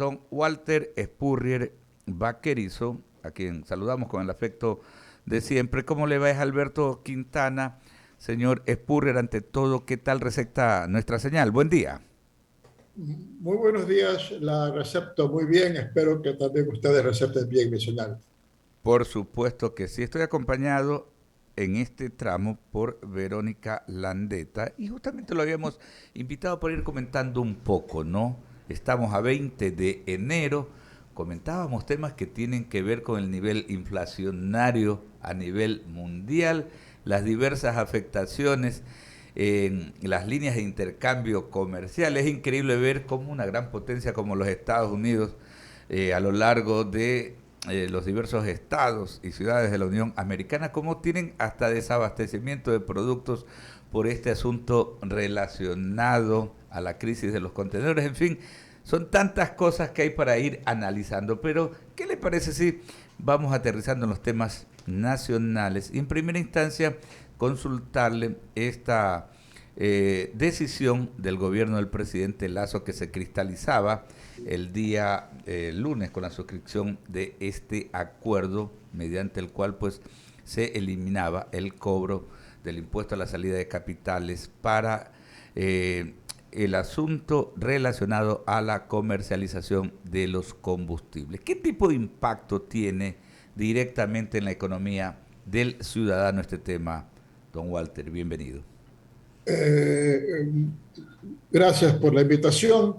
Don Walter Spurrier Vaquerizo, a quien saludamos con el afecto de siempre. ¿Cómo le va? Es Alberto Quintana. Señor Spurrier, ante todo, ¿qué tal receta nuestra señal? Buen día. Muy buenos días, la recepto muy bien, espero que también ustedes recepten bien mi señal. Por supuesto que sí, estoy acompañado en este tramo por Verónica Landeta y justamente lo habíamos invitado por ir comentando un poco, ¿no? Estamos a 20 de enero, comentábamos temas que tienen que ver con el nivel inflacionario a nivel mundial, las diversas afectaciones en las líneas de intercambio comercial. Es increíble ver cómo una gran potencia como los Estados Unidos a lo largo de los diversos estados y ciudades de la Unión Americana, como tienen hasta desabastecimiento de productos por este asunto relacionado a la crisis de los contenedores. En fin, son tantas cosas que hay para ir analizando, pero ¿qué le parece si vamos aterrizando en los temas nacionales? Y en primera instancia, consultarle esta decisión del gobierno del presidente Lazo que se cristalizaba el día lunes con la suscripción de este acuerdo mediante el cual pues se eliminaba el cobro del impuesto a la salida de capitales para el asunto relacionado a la comercialización de los combustibles. ¿Qué tipo de impacto tiene directamente en la economía del ciudadano este tema, don Walter? Bienvenido. Eh, Gracias por la invitación.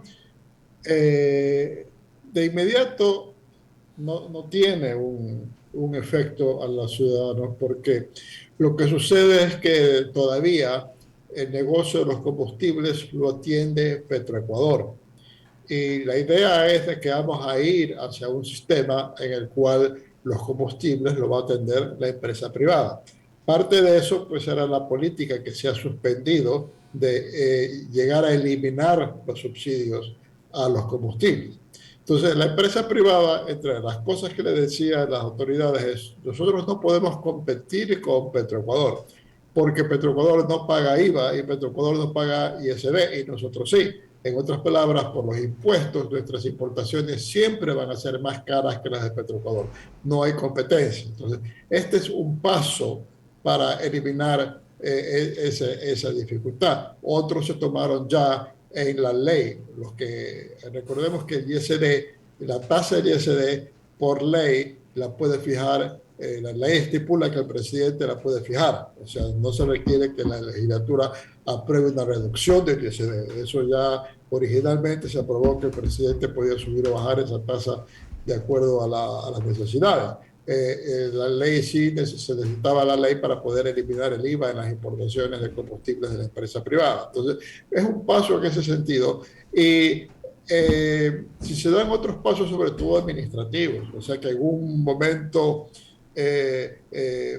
De inmediato no tiene un efecto a los ciudadanos porque lo que sucede es que todavía el negocio de los combustibles lo atiende Petroecuador. Y la idea es de que vamos a ir hacia un sistema en el cual los combustibles lo va a atender la empresa privada. Parte de eso, pues, era la política que se ha suspendido de llegar a eliminar los subsidios a los combustibles. Entonces, la empresa privada, entre las cosas que le decían las autoridades, es: nosotros no podemos competir con Petroecuador, porque Petroecuador no paga IVA y Petroecuador no paga ISB y nosotros sí. En otras palabras, por los impuestos, nuestras importaciones siempre van a ser más caras que las de Petroecuador. No hay competencia. Entonces, este es un paso para eliminar esa dificultad. Otros se tomaron ya en la ley. Recordemos que el ISD, la tasa del ISD por ley la puede fijar, la ley estipula que el presidente la puede fijar. O sea, no se requiere que la legislatura apruebe una reducción del ISD. Eso ya originalmente se aprobó, que el presidente podía subir o bajar esa tasa de acuerdo a las necesidades. La ley sí se necesitaba la ley para poder eliminar el IVA en las importaciones de combustibles de la empresa privada. Entonces, es un paso en ese sentido. Y si se dan otros pasos, sobre todo administrativos, o sea que en un momento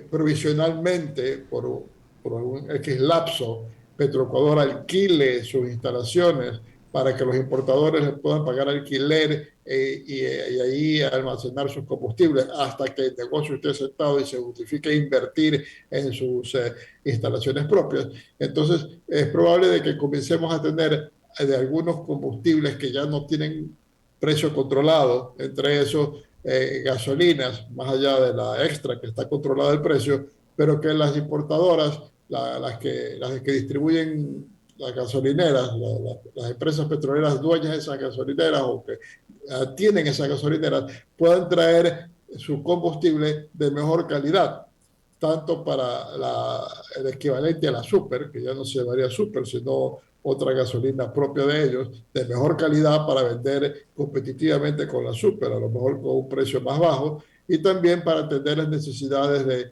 provisionalmente, por algún X lapso, Petroecuador alquile sus instalaciones para que los importadores les puedan pagar alquiler y ahí almacenar sus combustibles hasta que el negocio esté sentado y se justifique invertir en sus instalaciones propias. Entonces, es probable de que comencemos a tener de algunos combustibles que ya no tienen precio controlado, entre esos gasolinas, más allá de la extra que está controlada el precio, pero que las importadoras, las que distribuyen las gasolineras, las empresas petroleras dueñas de esas gasolineras o que tienen esas gasolineras, puedan traer su combustible de mejor calidad, tanto para el equivalente a la super, que ya no se llamaría super, sino otra gasolina propia de ellos, de mejor calidad para vender competitivamente con la super, a lo mejor con un precio más bajo, y también para atender las necesidades de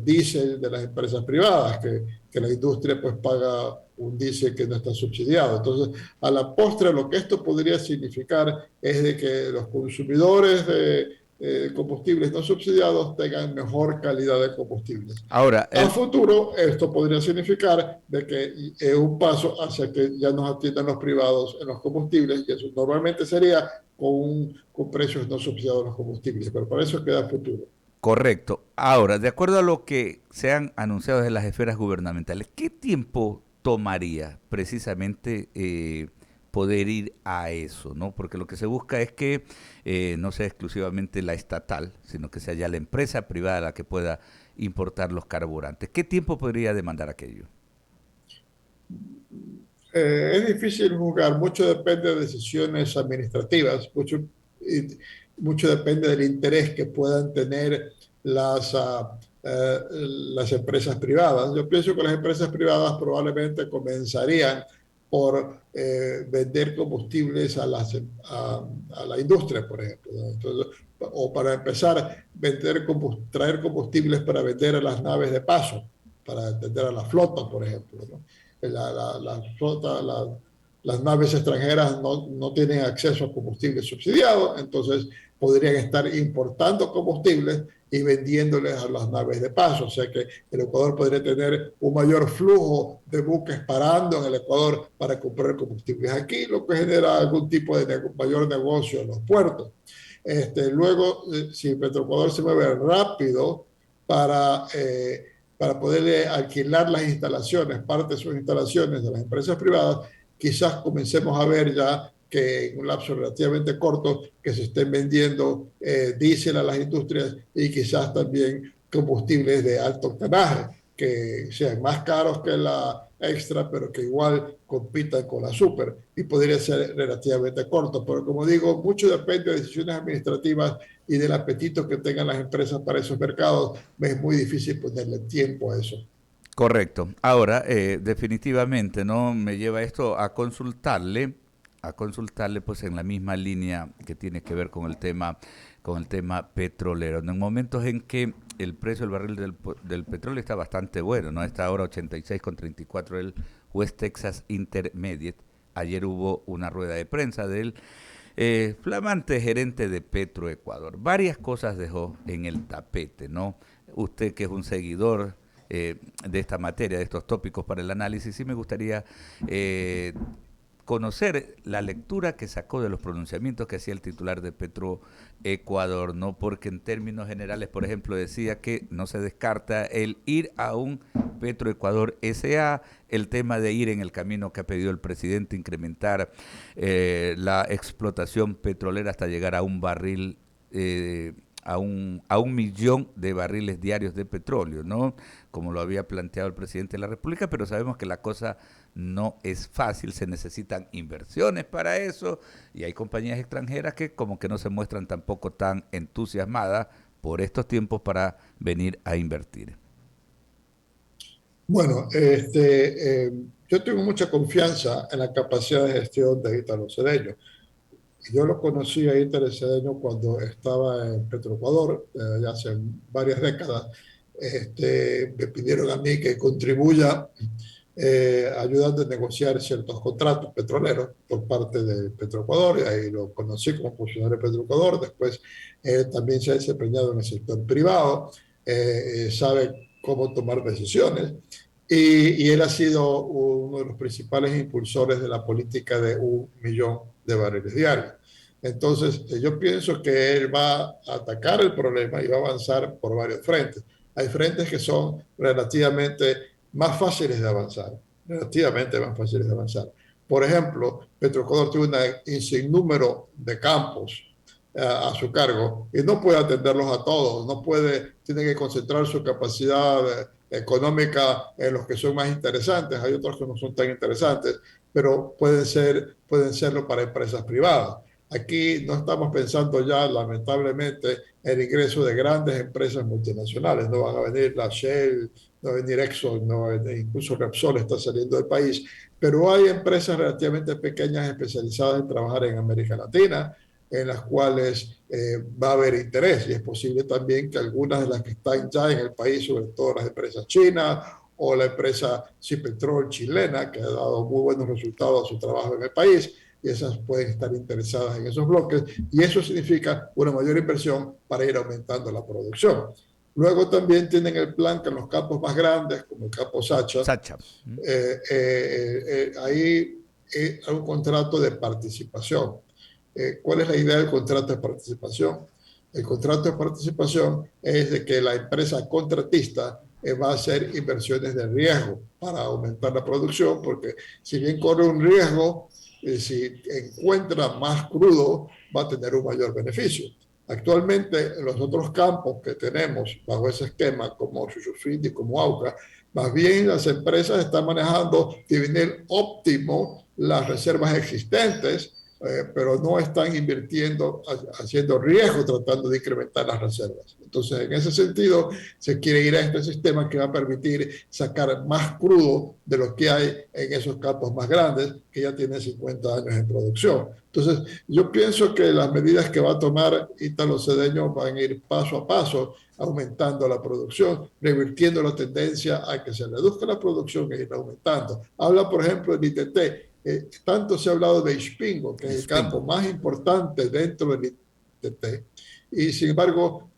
diésel de las empresas privadas, que la industria pues paga un diésel que no está subsidiado. Entonces, a la postre, lo que esto podría significar es de que los consumidores de combustibles no subsidiados tengan mejor calidad de combustibles. Ahora, A futuro, esto podría significar de que es un paso hacia que ya nos atiendan los privados en los combustibles, y eso normalmente sería con precios no subsidiados en los combustibles, pero para eso queda futuro. correcto. Ahora, de acuerdo a lo que se han anunciado desde las esferas gubernamentales, ¿qué tiempo tomaría precisamente poder ir a eso, ¿no? Porque lo que se busca es que no sea exclusivamente la estatal, sino que sea ya la empresa privada la que pueda importar los carburantes. ¿Qué tiempo podría demandar aquello? Es difícil juzgar, mucho depende de decisiones administrativas, y mucho depende del interés que puedan tener las empresas privadas. Yo pienso que las empresas privadas probablemente comenzarían por vender combustibles a la industria, por ejemplo, ¿no? Entonces, o para empezar, traer combustibles para vender a las naves de paso, para atender a la flota, por ejemplo, ¿no? La flota, las naves extranjeras no tienen acceso a combustible subsidiado, entonces podrían estar importando combustibles y vendiéndoles a las naves de paso. O sea que el Ecuador podría tener un mayor flujo de buques parando en el Ecuador para comprar combustibles aquí, lo que genera algún tipo de mayor negocio en los puertos. Luego, si Petroecuador se mueve rápido para para poderle alquilar las instalaciones, parte de sus instalaciones de las empresas privadas, quizás comencemos a ver ya que en un lapso relativamente corto que se estén vendiendo diésel a las industrias y quizás también combustibles de alto octanaje, que sean más caros que la extra, pero que igual compitan con la super y podría ser relativamente corto. Pero como digo, mucho depende de decisiones administrativas y del apetito que tengan las empresas para esos mercados. Es muy difícil ponerle tiempo a eso. Correcto. Ahora, definitivamente, ¿no? Me lleva esto a consultarle, pues en la misma línea que tiene que ver con el tema petrolero. ¿No? En momentos en que el precio del barril del petróleo está bastante bueno, ¿no? Está ahora 86,34 el West Texas Intermediate. Ayer hubo una rueda de prensa del flamante gerente de Petroecuador. Varias cosas dejó en el tapete, ¿no? Usted que es un seguidor de esta materia, de estos tópicos para el análisis, sí me gustaría conocer la lectura que sacó de los pronunciamientos que hacía el titular de Petroecuador, ¿no? Porque en términos generales, por ejemplo, decía que no se descarta el ir a un Petroecuador SA, el tema de ir en el camino que ha pedido el presidente, incrementar la explotación petrolera hasta llegar a un barril a un millón de barriles diarios de petróleo, ¿no? Como lo había planteado el presidente de la República, pero sabemos que la cosa no es fácil, se necesitan inversiones para eso y hay compañías extranjeras que como que no se muestran tampoco tan entusiasmadas por estos tiempos para venir a invertir. Bueno, yo tengo mucha confianza en la capacidad de gestión de Ítalo Cedeño. Yo lo conocí a Ítalo Cedeño cuando estaba en Petroecuador, ya hace varias décadas. Me pidieron a mí que contribuya ayudando a negociar ciertos contratos petroleros por parte de Petroecuador, y ahí lo conocí como funcionario de Petroecuador. Después también se ha desempeñado en el sector privado, sabe cómo tomar decisiones, y él ha sido uno de los principales impulsores de la política de 1 millón de barriles diarios. Entonces, yo pienso que él va a atacar el problema y va a avanzar por varios frentes. Hay frentes que son relativamente más fáciles de avanzar, relativamente más fáciles de avanzar. Por ejemplo, Petroecuador tiene un sinnúmero de campos a su cargo y no puede atenderlos a todos, no puede, tiene que concentrar su capacidad económica en los que son más interesantes, hay otros que no son tan interesantes, pero pueden serlo para empresas privadas. Aquí no estamos pensando ya, lamentablemente, en el ingreso de grandes empresas multinacionales. No van a venir la Shell, no va a venir Exxon, no va a venir, incluso Repsol está saliendo del país, pero hay empresas relativamente pequeñas especializadas en trabajar en América Latina, en las cuales va a haber interés, y es posible también que algunas de las que están ya en el país, sobre todo las empresas chinas o la empresa Cipetrol chilena, que ha dado muy buenos resultados a su trabajo en el país, y esas pueden estar interesadas en esos bloques, y eso significa una mayor inversión para ir aumentando la producción. Luego también tienen el plan que en los campos más grandes, como el campo Sacha, Sacha. ahí hay un contrato de participación. ¿Cuál es la idea del contrato de participación? El contrato de participación es de que la empresa contratista va a hacer inversiones de riesgo para aumentar la producción, porque si bien corre un riesgo si encuentra más crudo, va a tener un mayor beneficio. Actualmente, en los otros campos que tenemos bajo ese esquema, como Shushufindi y como AUCA, más bien las empresas están manejando dividir óptimo las reservas existentes, pero no están invirtiendo, haciendo riesgo, tratando de incrementar las reservas. Entonces, en ese sentido, se quiere ir a este sistema que va a permitir sacar más crudo de lo que hay en esos campos más grandes, que ya tienen 50 años en producción. Entonces, yo pienso que las medidas que va a tomar Ítalo Cedeño van a ir paso a paso, aumentando la producción, revirtiendo la tendencia a que se reduzca la producción e ir aumentando. Habla, por ejemplo, del ITT. Tanto se ha hablado de Ispingo, que es el campo más importante dentro del ITT, y sin embargo,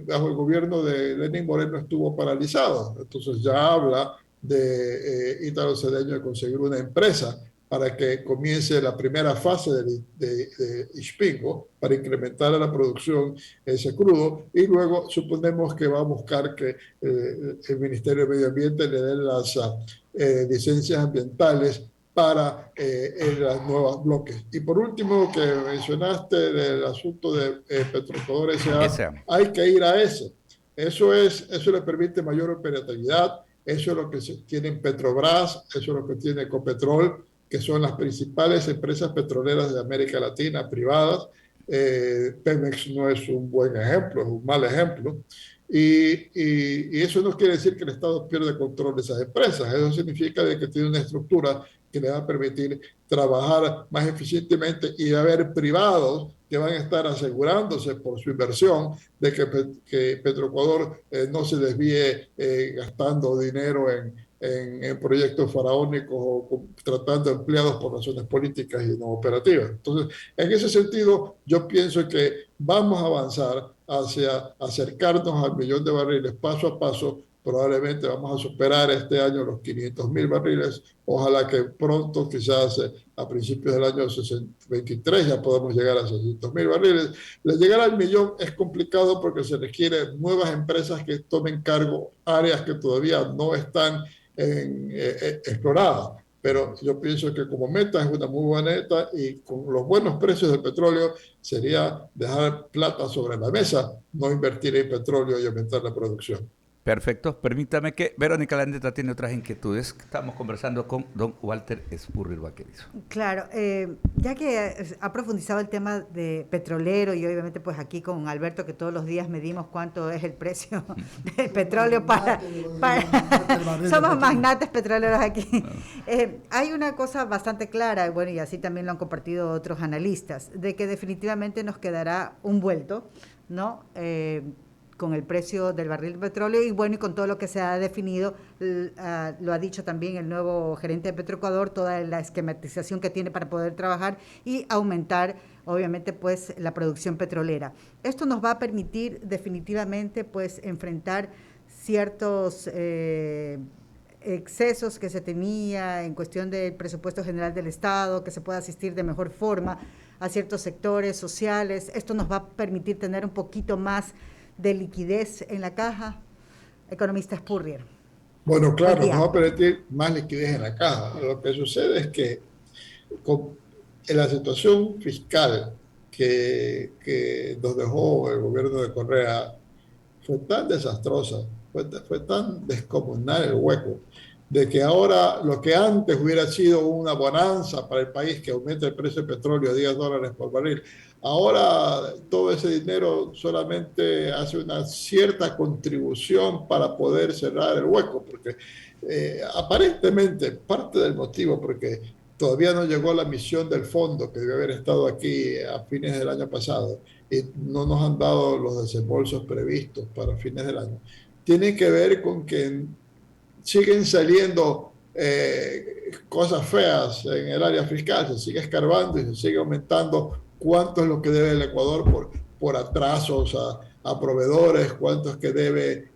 bajo el gobierno de Lenín Moreno estuvo paralizado. Entonces ya habla de Ítalo Cedeño de conseguir una empresa para que comience la primera fase de Ispingo para incrementar la producción ese crudo, y luego suponemos que va a buscar que el Ministerio de Medio Ambiente le dé las licencias ambientales para los nuevos bloques. Y por último, que mencionaste del asunto de Petroecuador S.A., hay que ir a eso. Eso le permite mayor operatividad, eso es lo que tiene Petrobras, eso es lo que tiene Ecopetrol, que son las principales empresas petroleras de América Latina privadas. Pemex no es un buen ejemplo, es un mal ejemplo. Y eso no quiere decir que el Estado pierde control de esas empresas. Eso significa de que tiene una estructura que le va a permitir trabajar más eficientemente, y va a haber privados que van a estar asegurándose por su inversión de que Petroecuador no se desvíe gastando dinero en proyectos faraónicos o tratando empleados por razones políticas y no operativas. Entonces, en ese sentido, yo pienso que vamos a avanzar hacia acercarnos al 1.000.000 de barriles paso a paso. Probablemente vamos a superar este año los 500.000 barriles. Ojalá que pronto, quizás a principios del año 2023, ya podamos llegar a 600.000 barriles. Llegar al 1.000.000 es complicado porque se requieren nuevas empresas que tomen cargo áreas que todavía no están exploradas. Pero yo pienso que como meta es una muy buena meta, y con los buenos precios del petróleo sería dejar plata sobre la mesa, no invertir en petróleo y aumentar la producción. Perfecto. Permítame que Verónica Landeta tiene otras inquietudes. Estamos conversando con don Walter Spurrier Vaquerizo. Claro, ya que ha profundizado el tema de petrolero, y obviamente pues aquí con Alberto, que todos los días medimos cuánto es el precio del petróleo para somos magnates petroleros aquí. Hay una cosa bastante clara, bueno, y así también lo han compartido otros analistas, de que definitivamente nos quedará un vuelto, ¿no? Con el precio del barril de petróleo, y bueno, y con todo lo que se ha definido, lo ha dicho también el nuevo gerente de Petroecuador, toda la esquematización que tiene para poder trabajar y aumentar, obviamente, pues la producción petrolera. Esto nos va a permitir definitivamente pues enfrentar ciertos excesos que se tenía en cuestión del presupuesto general del Estado, que se pueda asistir de mejor forma a ciertos sectores sociales. Esto nos va a permitir tener un poquito más de liquidez en la caja. Economista Spurrier. Bueno, claro, nos va a permitir más liquidez en la caja. Lo que sucede es que en la situación fiscal que nos dejó el gobierno de Correa fue tan desastrosa, fue tan descomunal el hueco, de que ahora lo que antes hubiera sido una bonanza para el país, que aumente el precio del petróleo a $10 por barril, ahora todo ese dinero solamente hace una cierta contribución para poder cerrar el hueco, porque aparentemente parte del motivo, porque todavía no llegó la misión del fondo que debe haber estado aquí a fines del año pasado, y no nos han dado los desembolsos previstos para fines del año, tiene que ver con que siguen saliendo cosas feas en el área fiscal, se sigue escarbando y se sigue aumentando cuánto es lo que debe el Ecuador por atrasos a proveedores, cuánto es que debe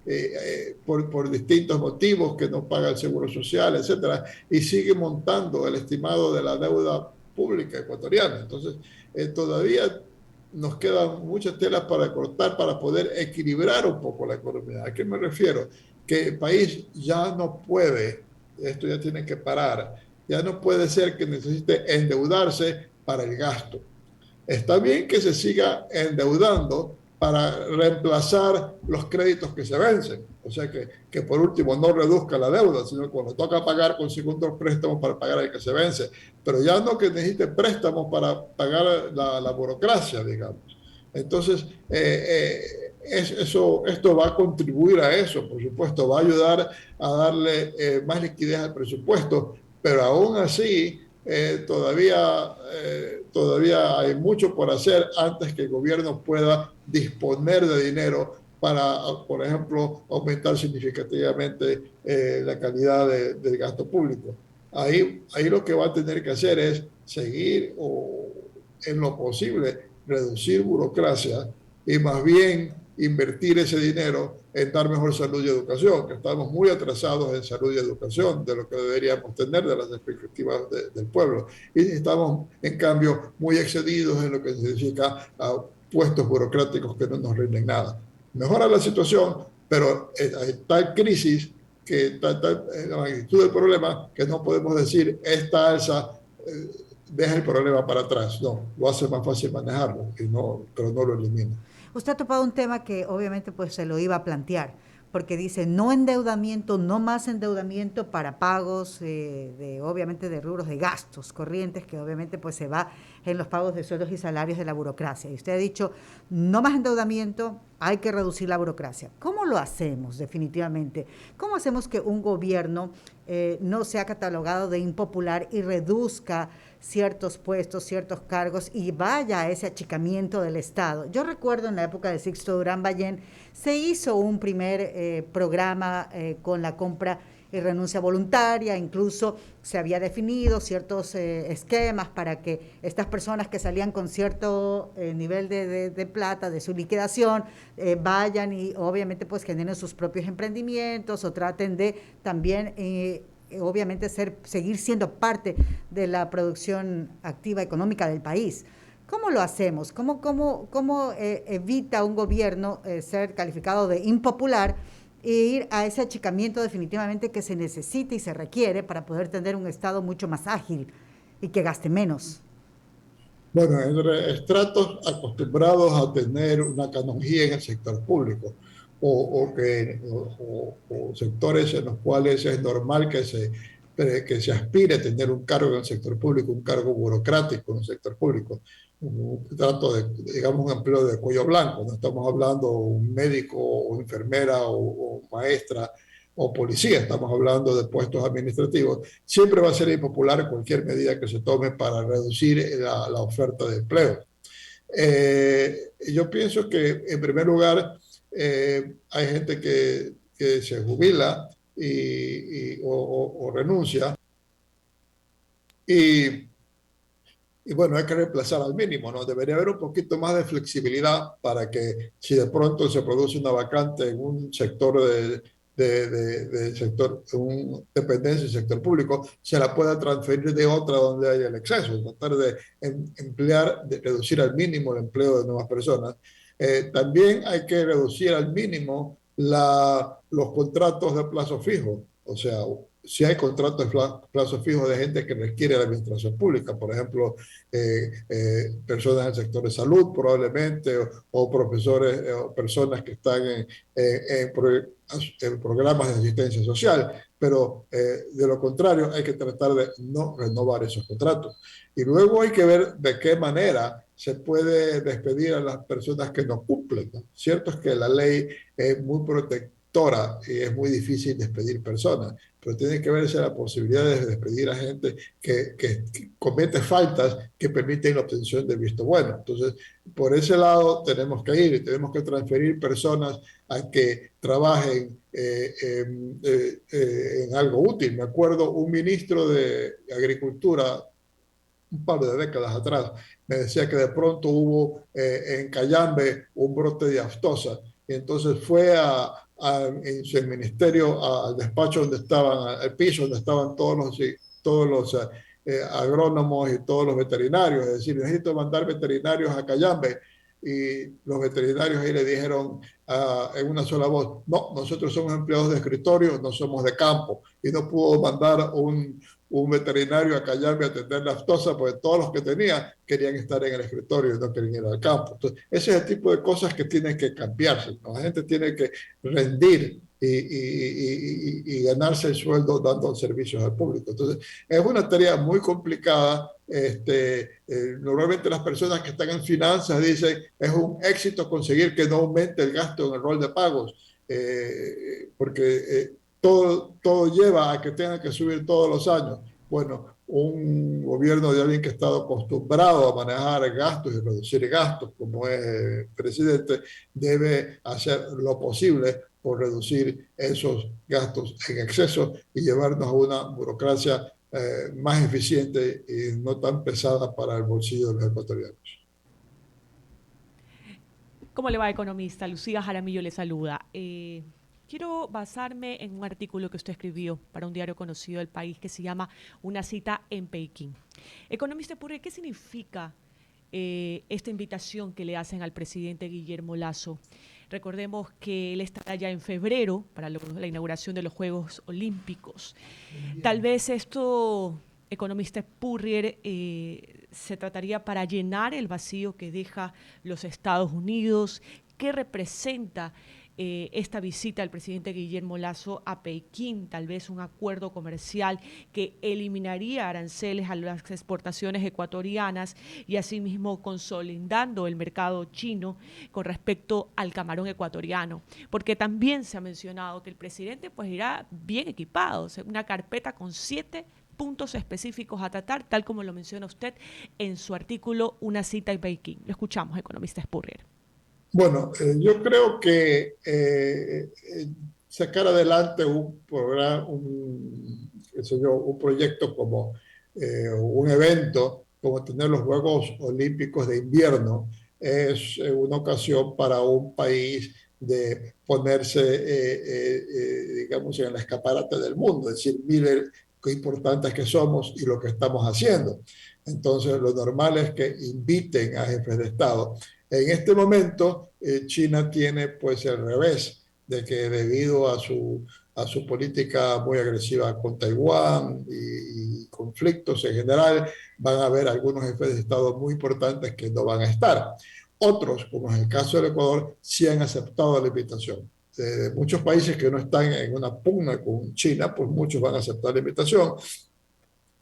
por distintos motivos, que no paga el seguro social, etcétera, y sigue montando el estimado de la deuda pública ecuatoriana. Entonces, todavía nos quedan muchas telas para cortar para poder equilibrar un poco la economía. ¿A qué me refiero? Que el país ya no puede, esto ya tiene que parar, Ya no puede ser que necesite endeudarse para el gasto. Está bien que se siga endeudando para reemplazar los créditos que se vencen. O sea, que por último no reduzca la deuda, sino cuando toca pagar, consiga otros préstamos para pagar el que se vence. Pero ya no que necesite préstamos para pagar la burocracia, digamos. Entonces, esto va a contribuir a eso, por supuesto, va a ayudar a darle más liquidez al presupuesto, pero aún así todavía hay mucho por hacer antes que el gobierno pueda disponer de dinero para, por ejemplo, aumentar significativamente la calidad del gasto público. Ahí lo que va a tener que hacer es seguir o en lo posible reducir burocracia y más bien invertir ese dinero en dar mejor salud y educación, que estamos muy atrasados en salud y educación de lo que deberíamos tener de las expectativas del pueblo. Y estamos, en cambio, muy excedidos en lo que significa puestos burocráticos que no nos rinden nada. Mejora la situación, pero hay tal crisis, que la magnitud del problema, que no podemos decir esta alza deja el problema para atrás. No, lo hace más fácil manejarlo, pero no lo elimina. Usted ha topado un tema que obviamente pues se lo iba a plantear, porque dice no endeudamiento, no más endeudamiento para pagos obviamente de rubros de gastos corrientes, que obviamente pues se va en los pagos de sueldos y salarios de la burocracia. Y usted ha dicho no más endeudamiento, hay que reducir la burocracia. ¿Cómo lo hacemos definitivamente? ¿Cómo hacemos que un gobierno no sea catalogado de impopular y reduzca ciertos puestos, ciertos cargos y vaya a ese achicamiento del Estado? Yo recuerdo en la época de Sixto Durán Ballén se hizo un primer programa con la compra y renuncia voluntaria, incluso se había definido ciertos esquemas para que estas personas que salían con cierto nivel de plata de su liquidación vayan y obviamente pues generen sus propios emprendimientos o traten de también obviamente seguir siendo parte de la producción activa económica del país. ¿Cómo lo hacemos? ¿Cómo evita un gobierno ser calificado de impopular e ir a ese achicamiento definitivamente que se necesita y se requiere para poder tener un Estado mucho más ágil y que gaste menos? Bueno, entre estratos acostumbrados a tener una canonjía en el sector público o sectores en los cuales es normal que se aspire a tener un cargo en el sector público, un cargo burocrático en el sector público. Un trato de, digamos, un empleo de cuello blanco. No estamos hablando de un médico o enfermera o maestra o policía, estamos hablando de puestos administrativos. Siempre va a ser impopular cualquier medida que se tome para reducir la oferta de empleo. Yo pienso que, en primer lugar, hay gente que se jubila o renuncia y, y bueno, hay que reemplazar al mínimo, ¿no? Debería haber un poquito más de flexibilidad para que si de pronto se produce una vacante en un sector de sector, un dependencia del sector público, se la pueda transferir de otra donde haya el exceso, tratar de emplear, de reducir al mínimo el empleo de nuevas personas. También hay que reducir al mínimo los contratos de plazo fijo, o sea, si hay contratos de plazo fijo de gente que requiere la administración pública, por ejemplo, personas del sector de salud probablemente, o profesores o personas que están en programas de asistencia social, pero de lo contrario hay que tratar de no renovar esos contratos. Y luego hay que ver de qué manera se puede despedir a las personas que no cumplen, ¿no? Cierto es que la ley es muy protectora y es muy difícil despedir personas, pero tiene que verse la posibilidad de despedir a gente que comete faltas que permiten la obtención de visto bueno. Entonces, por ese lado tenemos que ir y tenemos que transferir personas a que trabajen en algo útil. Me acuerdo un ministro de Agricultura un par de décadas atrás, me decía que de pronto hubo en Cayambe un brote de aftosa, y entonces fue en su ministerio al despacho donde estaban, al piso donde estaban agrónomos y todos los veterinarios, es decir, necesito mandar veterinarios a Cayambe. y los veterinarios ahí le dijeron en una sola voz, no, nosotros somos empleados de escritorio, no somos de campo, y no pudo mandar un veterinario a callarme a atender la aftosa, porque todos los que tenía querían estar en el escritorio y no querían ir al campo. Entonces, ese es el tipo de cosas que tienen que cambiarse, ¿no? La gente tiene que rendir y ganarse el sueldo dando servicios al público. Entonces, es una tarea muy complicada. Normalmente las personas que están en finanzas dicen es un éxito conseguir que no aumente el gasto en el rol de pagos, porque todo lleva a que tengan que subir todos los años. Bueno, un gobierno de alguien que ha estado acostumbrado a manejar gastos y reducir gastos, como es el presidente, debe hacer lo posible por reducir esos gastos en exceso y llevarnos a una burocracia más eficiente y no tan pesada para el bolsillo de los ecuatorianos. ¿Cómo le va, economista? Lucía Jaramillo le saluda. Quiero basarme en un artículo que usted escribió para un diario conocido del país que se llama Una cita en Pekín. Economista Purrier, ¿qué significa esta invitación que le hacen al presidente Guillermo Lasso? Recordemos que él estará ya en febrero para la inauguración de los Juegos Olímpicos. Tal vez esto, economista Purrier, se trataría para llenar el vacío que deja los Estados Unidos. ¿Qué representa esta visita del presidente Guillermo Lasso a Pekín? Tal vez un acuerdo comercial que eliminaría aranceles a las exportaciones ecuatorianas y asimismo consolidando el mercado chino con respecto al camarón ecuatoriano, porque también se ha mencionado que el presidente pues irá bien equipado, o sea, una carpeta con 7 puntos específicos a tratar, tal como lo menciona usted en su artículo Una cita en Pekín. Lo escuchamos, economista Purrier. Bueno, yo creo que sacar adelante un programa, qué sé yo, un proyecto como un evento, como tener los Juegos Olímpicos de invierno, es una ocasión para un país de ponerse, digamos, en el escaparate del mundo, es decir, mire qué importantes que somos y lo que estamos haciendo. Entonces, lo normal es que inviten a jefes de Estado. En este momento, China tiene pues el revés, de que debido a su política muy agresiva con Taiwán y conflictos en general, van a haber algunos jefes de Estado muy importantes que no van a estar. Otros, como es el caso del Ecuador, sí han aceptado la invitación. De muchos países que no están en una pugna con China, pues muchos van a aceptar la invitación.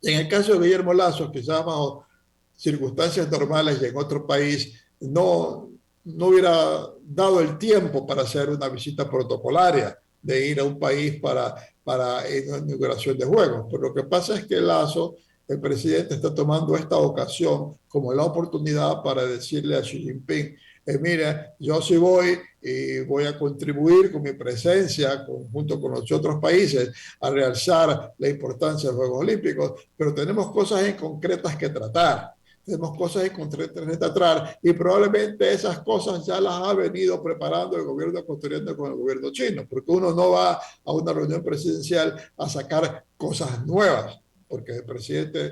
Y en el caso de Guillermo Lasso, quizás bajo circunstancias normales y en otro país, no hubiera dado el tiempo para hacer una visita protocolaria, de ir a un país para una inauguración de juegos. Pero lo que pasa es que Lasso, el presidente, está tomando esta ocasión como la oportunidad para decirle a Xi Jinping, mira, yo sí voy y voy a contribuir con mi presencia junto con los otros países a realzar la importancia de los Juegos Olímpicos, pero tenemos cosas en concretas que tratar. Tenemos cosas en concretas que tratar y probablemente esas cosas ya las ha venido preparando el gobierno ecuatoriano con el gobierno chino, porque uno no va a una reunión presidencial a sacar cosas nuevas, porque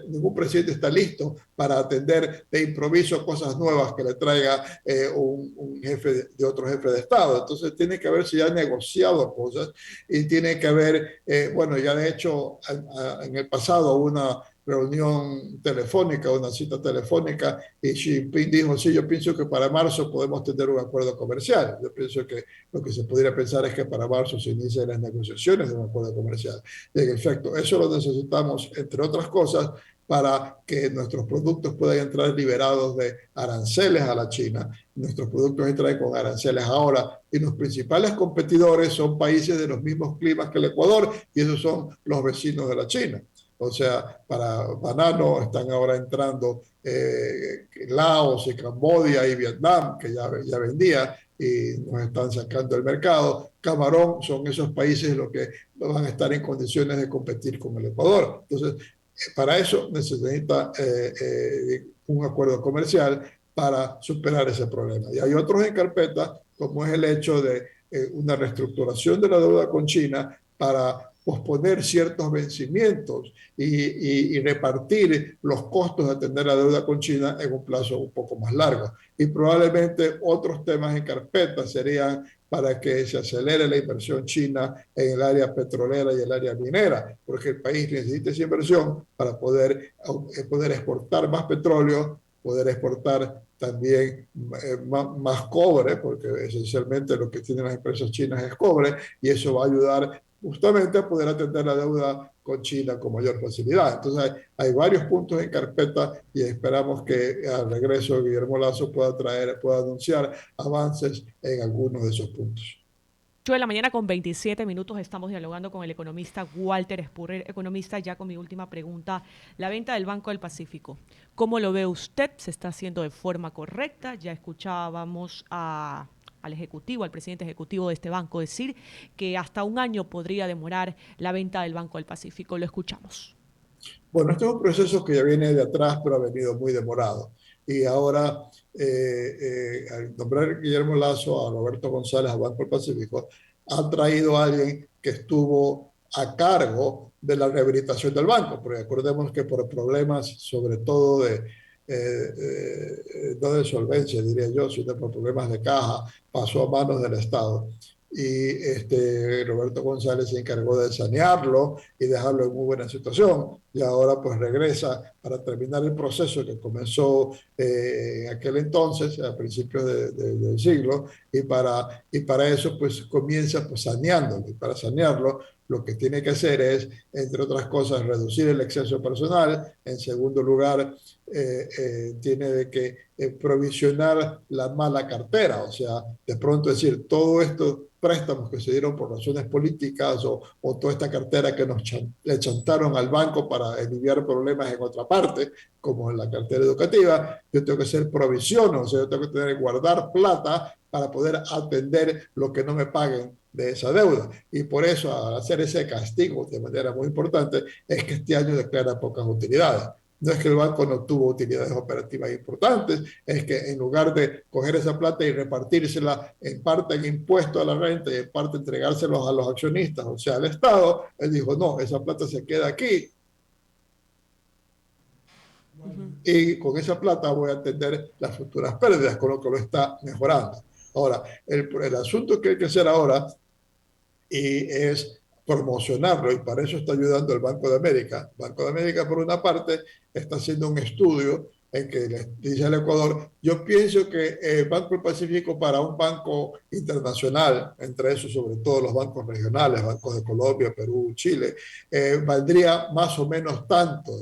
ningún presidente está listo para atender de improviso cosas nuevas que le traiga un jefe de otro jefe de Estado. Entonces tiene que haber si ya negociado cosas y tiene que haber, bueno, ya de hecho en el pasado una reunión telefónica, una cita telefónica, y Xi Jinping dijo, sí, yo pienso que para marzo podemos tener un acuerdo comercial. Yo pienso que lo que se podría pensar es que para marzo se inician las negociaciones de un acuerdo comercial. Y en efecto, eso lo necesitamos, entre otras cosas, para que nuestros productos puedan entrar liberados de aranceles a la China. Nuestros productos entran con aranceles ahora y los principales competidores son países de los mismos climas que el Ecuador y esos son los vecinos de la China. O sea, para banano están ahora entrando Laos y Camboya y Vietnam, que ya vendía y nos están sacando del mercado. Camarón son esos países los que no van a estar en condiciones de competir con el Ecuador. Entonces, para eso necesita un acuerdo comercial para superar ese problema. Y hay otros en carpeta, como es el hecho de una reestructuración de la deuda con China para posponer ciertos vencimientos y repartir los costos de atender la deuda con China en un plazo un poco más largo. Y probablemente otros temas en carpeta serían para que se acelere la inversión china en el área petrolera y el área minera, porque el país necesita esa inversión para poder exportar más petróleo, poder exportar también más cobre, porque esencialmente lo que tienen las empresas chinas es cobre, y eso va a ayudar justamente a poder atender la deuda con China con mayor facilidad. Entonces hay varios puntos en carpeta y esperamos que al regreso Guillermo Lasso pueda anunciar avances en algunos de esos puntos. 8 de la mañana con 27 minutos estamos dialogando con el economista Walter Spurrier. Economista, ya con mi última pregunta, la venta del Banco del Pacífico, ¿cómo lo ve usted? ¿Se está haciendo de forma correcta? Ya escuchábamos al ejecutivo, al presidente ejecutivo de este banco decir que hasta un año podría demorar la venta del Banco del Pacífico. Lo escuchamos. Bueno, este es un proceso que ya viene de atrás, pero ha venido muy demorado. Y ahora, al nombrar Guillermo Lasso a Roberto González a Banco del Pacífico, ha traído a alguien que estuvo a cargo de la rehabilitación del banco, porque acordemos que por problemas, sobre todo no de solvencia, diría yo, sino por problemas de caja, pasó a manos del Estado. Y Roberto González se encargó de sanearlo y dejarlo en muy buena situación. Y ahora pues regresa para terminar el proceso que comenzó en aquel entonces, a principios del siglo, y para eso pues comienza pues saneándolo. Y para sanearlo lo que tiene que hacer es, entre otras cosas, reducir el exceso personal. En segundo lugar, tiene que provisionar la mala cartera, o sea, de pronto decir, todo esto préstamos que se dieron por razones políticas o toda esta cartera que le chantaron al banco para aliviar problemas en otra parte, como en la cartera educativa, yo tengo que hacer provisiones, o sea, yo tengo que tener que guardar plata para poder atender lo que no me paguen de esa deuda. Y por eso, al hacer ese castigo de manera muy importante, es que este año declara pocas utilidades. No es que el banco no tuvo utilidades operativas importantes, es que en lugar de coger esa plata y repartírsela en parte en impuesto a la renta y en parte entregárselos a los accionistas, o sea, al Estado, él dijo, no, esa plata se queda aquí y con esa plata voy a atender las futuras pérdidas, con lo que lo está mejorando. Ahora, el asunto que hay que hacer ahora y es promocionarlo, y para eso está ayudando el Banco de América. Banco de América, por una parte, está haciendo un estudio en que le dice al Ecuador, yo pienso que el Banco del Pacífico para un banco internacional, entre esos sobre todo los bancos regionales, bancos de Colombia, Perú, Chile, valdría más o menos tanto.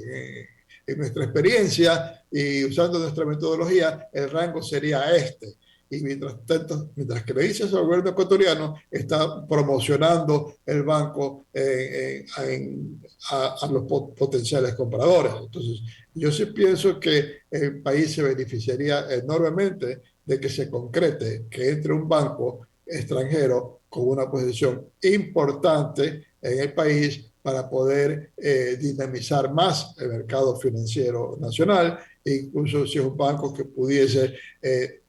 En nuestra experiencia y usando nuestra metodología, el rango sería este. Y mientras tanto, mientras que le dice eso al gobierno ecuatoriano, está promocionando el banco a los potenciales compradores. Entonces, yo sí pienso que el país se beneficiaría enormemente de que se concrete que entre un banco extranjero con una posición importante en el país para poder dinamizar más el mercado financiero nacional, e incluso si es un banco que pudiese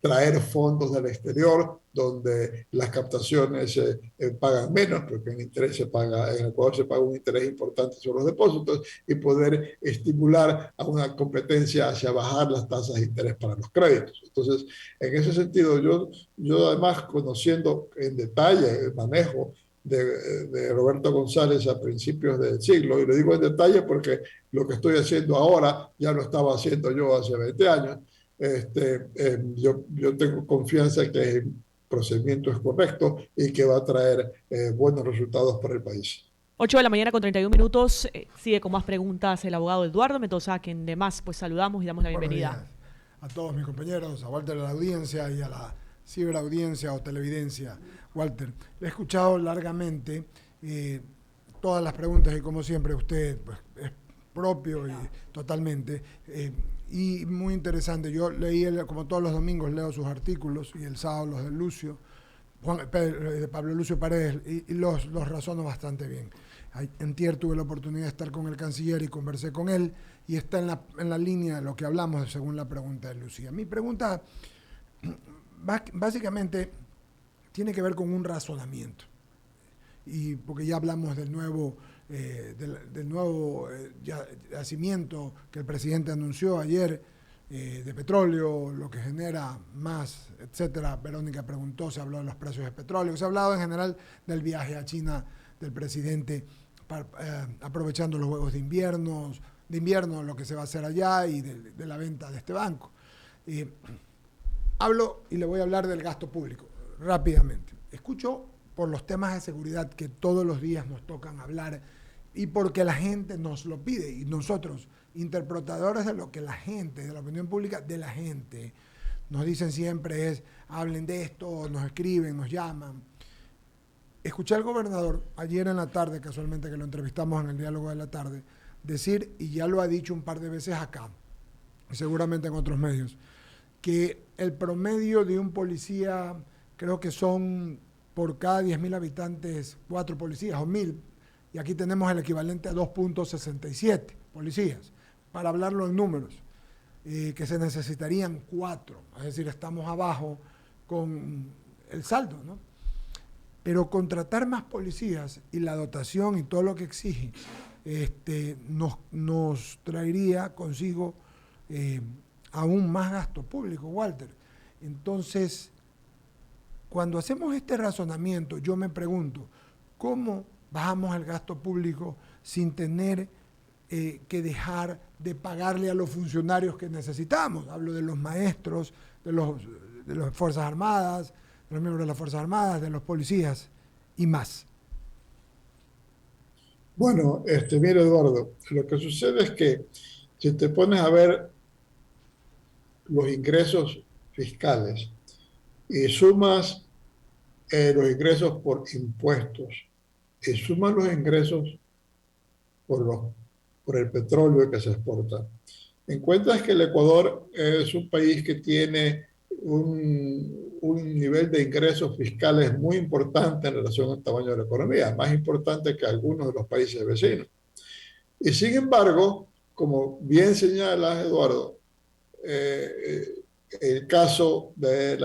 traer fondos del exterior, donde las captaciones pagan menos, porque en el Ecuador se paga un interés importante sobre los depósitos, y poder estimular a una competencia hacia bajar las tasas de interés para los créditos. Entonces, en ese sentido, yo además, conociendo en detalle el manejo de Roberto González a principios del siglo, y lo digo en detalle porque lo que estoy haciendo ahora ya lo estaba haciendo yo hace 20 años, yo tengo confianza que el procedimiento es correcto y que va a traer buenos resultados para el país. 8 de la mañana con 31 minutos, sigue con más preguntas el abogado Eduardo Mendoza, a quien demás pues saludamos y damos la bienvenida. A todos mis compañeros, a Walter de la audiencia y a la ciberaudiencia o televidencia. Walter, le he escuchado largamente todas las preguntas y como siempre usted pues, es propio y totalmente y muy interesante. Yo leí, como todos los domingos leo sus artículos y el sábado los de Lucio, de Pablo Lucio Paredes, y los razono bastante bien. Antier tuve la oportunidad de estar con el canciller y conversé con él y está en la línea de lo que hablamos según la pregunta de Lucía. Mi pregunta básicamente tiene que ver con un razonamiento. y porque ya hablamos del nuevo yacimiento que el presidente anunció ayer, de petróleo, lo que genera más, etcétera. Verónica preguntó, se habló de los precios de petróleo, se ha hablado en general del viaje a China del presidente, aprovechando los juegos de invierno, lo que se va a hacer allá y de la venta de este banco. Hablo y le voy a hablar del gasto público rápidamente. Escucho por los temas de seguridad que todos los días nos tocan hablar y porque la gente nos lo pide y nosotros, interpretadores de lo que la gente, de la opinión pública de la gente, nos dicen siempre es, hablen de esto, nos escriben, nos llaman. Escuché al gobernador ayer en la tarde, casualmente que lo entrevistamos en el diálogo de la tarde, decir, y ya lo ha dicho un par de veces acá, y seguramente en otros medios, que el promedio de un policía, creo que son por cada 10.000 habitantes 4 policías o 1.000, y aquí tenemos el equivalente a 2.67 policías, para hablarlo en números, que se necesitarían 4, es decir, estamos abajo con el saldo, ¿no? Pero contratar más policías y la dotación y todo lo que exige nos traería consigo aún más gasto público, Walter. Entonces, cuando hacemos este razonamiento, yo me pregunto, ¿cómo bajamos el gasto público sin tener que dejar de pagarle a los funcionarios que necesitamos? Hablo de los maestros, de las Fuerzas Armadas, de los miembros de las Fuerzas Armadas, de los policías y más. Bueno, mira, Eduardo, lo que sucede es que si te pones a ver los ingresos fiscales y sumas los ingresos por impuestos y sumas los ingresos por el petróleo que se exporta, encuentras que el Ecuador es un país que tiene un nivel de ingresos fiscales muy importante en relación al tamaño de la economía, más importante que algunos de los países vecinos. Y sin embargo, como bien señala Eduardo, el caso de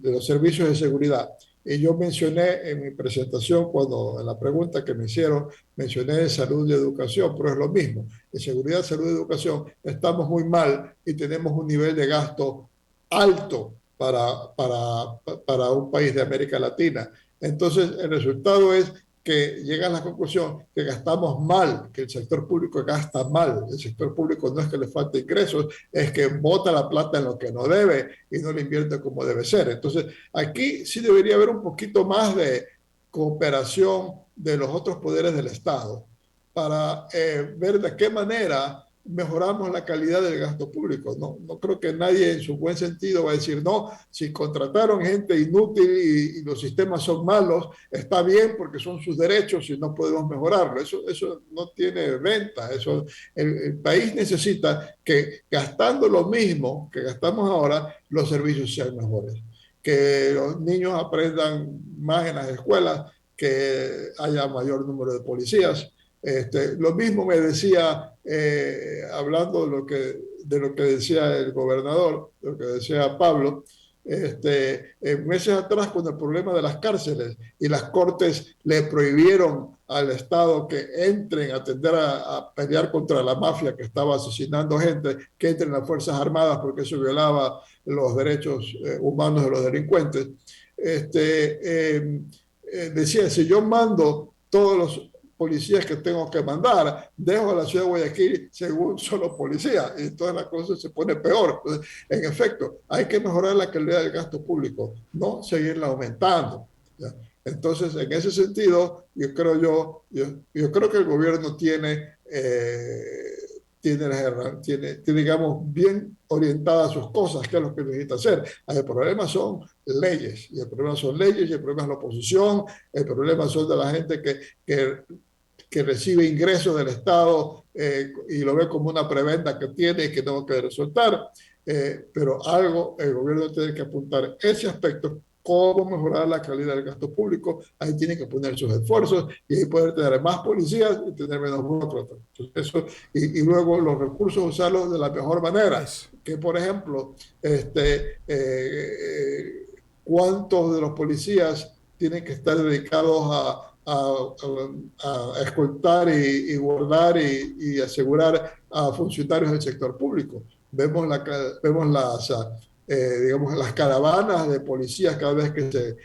los servicios de seguridad, y yo mencioné en mi presentación, en la pregunta que me hicieron, mencioné de salud y educación, pero es lo mismo. En seguridad, salud y educación estamos muy mal y tenemos un nivel de gasto alto para un país de América Latina. Entonces, el resultado es que llega a la conclusión que gastamos mal, que el sector público gasta mal. El sector público no es que le falte ingresos, es que bota la plata en lo que no debe y no le invierte como debe ser. Entonces, aquí sí debería haber un poquito más de cooperación de los otros poderes del Estado para ver de qué manera mejoramos la calidad del gasto público. No creo que nadie en su buen sentido va a decir, no, si contrataron gente inútil y los sistemas son malos, está bien porque son sus derechos y no podemos mejorarlo. Eso no tiene venta. El país necesita que gastando lo mismo que gastamos ahora, los servicios sean mejores. Que los niños aprendan más en las escuelas, que haya mayor número de policías. Lo mismo me decía, hablando de lo que decía el gobernador, de lo que decía Pablo, meses atrás con el problema de las cárceles y las cortes le prohibieron al Estado que entren a atender a pelear contra la mafia que estaba asesinando gente, que entren las Fuerzas Armadas porque eso violaba los derechos humanos de los delincuentes. Decía, si yo mando todos los policías que tengo que mandar, dejo a la ciudad de Guayaquil según solo policía, y toda la cosa se pone peor. Entonces, en efecto, hay que mejorar la calidad del gasto público, no seguirla aumentando, ¿ya? Entonces, en ese sentido, yo creo que el gobierno tiene, digamos, bien orientadas sus cosas, que es lo que necesita hacer. El problema son leyes, y el problema son leyes, y el problema es la oposición, el problema son de la gente que recibe ingresos del Estado y lo ve como una prebenda que tiene y que tengo que resoltar, pero algo el gobierno tiene que apuntar ese aspecto, cómo mejorar la calidad del gasto público. Ahí tiene que poner sus esfuerzos y ahí poder tener más policías y tener menos burócratas. Y luego los recursos usarlos de la mejor manera, que por ejemplo, ¿cuántos de los policías tienen que estar dedicados a a escoltar y guardar y asegurar a funcionarios del sector público. Vemos digamos, las caravanas de policías cada vez que se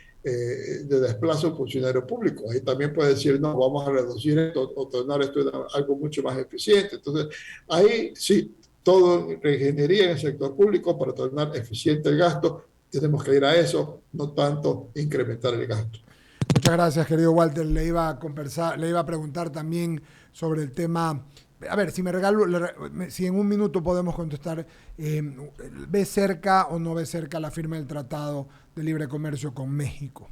desplaza un funcionario público. Ahí también puede decir, no, vamos a reducir esto o tornar esto en algo mucho más eficiente. Entonces, ahí sí, todo reingeniería en el sector público para tornar eficiente el gasto. Tenemos que ir a eso, no tanto incrementar el gasto. Muchas gracias, querido Walter. Le iba a preguntar también sobre el tema. A ver, si en un minuto podemos contestar, ¿ve cerca o no ve cerca la firma del Tratado de Libre Comercio con México?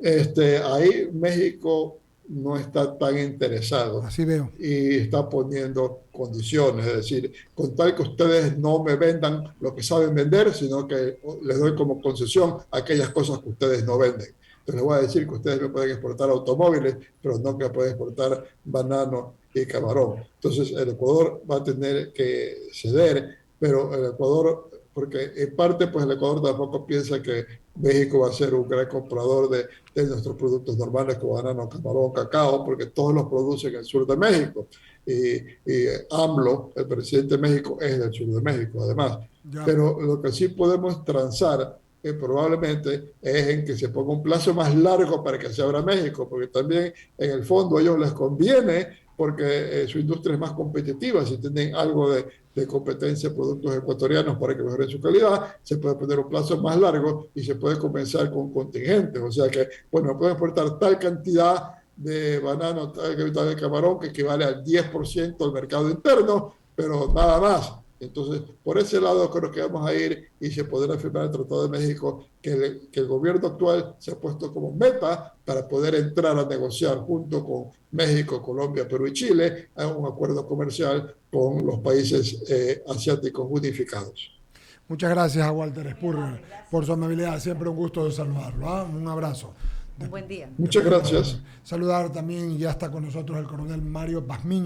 Ahí México no está tan interesado. Así veo. Y está poniendo condiciones, es decir, con tal que ustedes no me vendan lo que saben vender, sino que les doy como concesión aquellas cosas que ustedes no venden. Entonces les voy a decir que ustedes me pueden exportar automóviles, pero no que pueden exportar banano y camarón. Entonces el Ecuador va a tener que ceder, pero el Ecuador, porque en parte pues el Ecuador tampoco piensa que México va a ser un gran comprador de nuestros productos normales como banano, camarón, cacao, porque todos los producen en el sur de México. Y AMLO, el presidente de México, es del sur de México, además. Ya. Pero lo que sí podemos transar probablemente es en que se ponga un plazo más largo para que se abra México, porque también en el fondo a ellos les conviene, porque su industria es más competitiva. Si tienen algo de competencia de productos ecuatorianos para que mejoren su calidad, se puede poner un plazo más largo y se puede comenzar con contingentes. O sea que, bueno, pueden exportar tal cantidad de banano, tal cantidad de camarón que equivale al 10% del mercado interno, pero nada más. Entonces, por ese lado creo que vamos a ir y se podrá firmar el Tratado de México que el gobierno actual se ha puesto como meta para poder entrar a negociar junto con México, Colombia, Perú y Chile a un acuerdo comercial con los países asiáticos unificados. Muchas gracias a Walter Spurrier por su amabilidad. Siempre un gusto de saludarlo. Un abrazo. Un buen día. Muchas gracias. Saludar también, ya está con nosotros el coronel Mario Pazmiño.